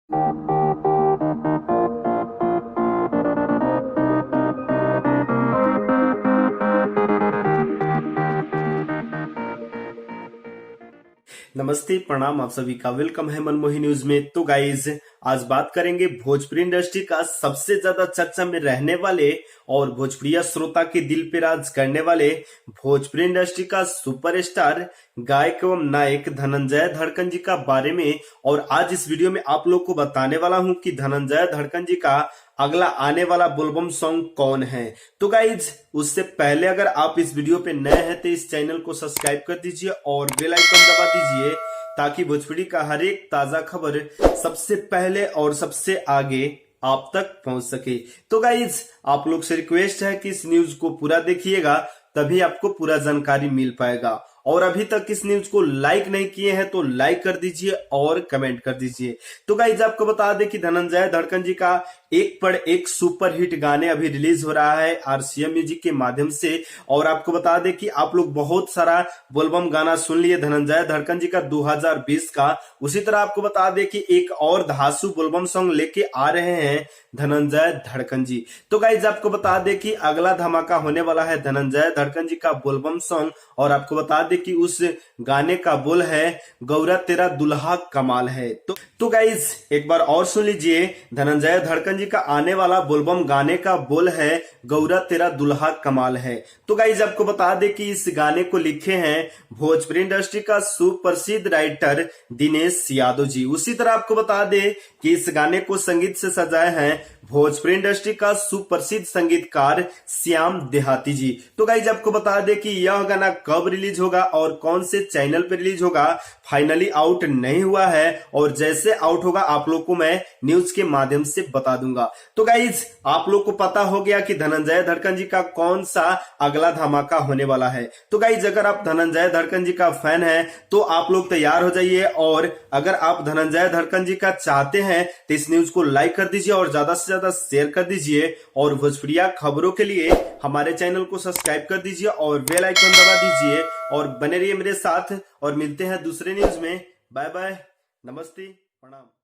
नमस्ते, प्रणाम। आप सभी का वेलकम है मनमोही न्यूज में। तो गाइज, आज बात करेंगे भोजपुरी इंडस्ट्री का सबसे ज्यादा चर्चा में रहने वाले और भोजपुरिया श्रोता के दिल पे राज करने वाले भोजपुरी इंडस्ट्री का सुपरस्टार गायक एवं नायक धनंजय धड़कन जी का बारे में। और आज इस वीडियो में आप लोग को बताने वाला हूं कि धनंजय धड़कन जी का अगला आने वाला बोलबम सॉन्ग कौन है। तो गाइज, उससे पहले अगर आप इस वीडियो पे नए हैं तो इस चैनल को सब्सक्राइब कर दीजिए और बेल आइकन दबा दीजिए ताकि भोजपुरी का हर एक ताजा खबर सबसे पहले और सबसे आगे आप तक पहुंच सके। तो गाइज, आप लोग से रिक्वेस्ट है कि इस न्यूज को पूरा देखिएगा, तभी आपको पूरा जानकारी मिल पाएगा। और अभी तक इस न्यूज को लाइक नहीं किए हैं तो लाइक कर दीजिए और कमेंट कर दीजिए। तो गाइज, आपको बता दें कि धनंजय धड़कन जी का एक पर एक सुपर हिट गाने अभी रिलीज हो रहा है आरसीएम म्यूजिक के माध्यम से। और आपको बता दें कि आप लोग बहुत सारा बोलबम गाना सुन लिए धनंजय धड़कन जी का 2020 का। उसी तरह आपको बता दें कि एक और धांसू बोलबम सॉन्ग लेके आ रहे हैं धनंजय धड़कन जी। तो गाइज, आपको बता दें कि अगला धमाका होने वाला है धनंजय धड़कन जी का बोलबम सॉन्ग। और आपको बता दें कि उस गाने का बोल है गौरा तेरा दुल्हा कमाल है। तो गाइज, एक बार और सुन लीजिए, धनंजय धड़कन जी का आने वाला बोलबम गाने का बोल है गौरा तेरा दुल्हा कमाल है। तो गाइज, आपको बता दें कि इस गाने को लिखे हैं भोजपुरी इंडस्ट्री का सुप्रसिद्ध राइटर दिनेश यादव जी। उसी तरह आपको बता दें कि इस गाने को संगीत से सजाए हैं भोजपुरी इंडस्ट्री का सुप्रसिद्ध संगीतकार श्याम देहाती जी। तो गाइज, आपको बता दें कि यह गाना कब रिलीज होगा और कौन से चैनल पर रिलीज होगा फाइनली आउट नहीं हुआ है, और जैसे आउट होगा आप लोग को मैं न्यूज के माध्यम से बता दूंगा। तो गाइज, आप लोग को पता हो गया कि धनंजय धड़कन जी का कौन सा अगला धमाका होने वाला है। तो गाइज, अगर आप धनंजय धड़कन जी का फैन है तो आप लोग तैयार हो जाइए, और अगर आप धनंजय धड़कन जी का चाहते हैं तो इस न्यूज को लाइक कर दीजिए और ज्यादा से ज्यादा शेयर कर दीजिए। और भोजपुरिया खबरों के लिए हमारे चैनल को सब्सक्राइब कर दीजिए और बेल आइकन दबा दीजिए और बने रहिए मेरे साथ। और मिलते हैं दूसरे न्यूज में। बाय बाय, नमस्ते, प्रणाम।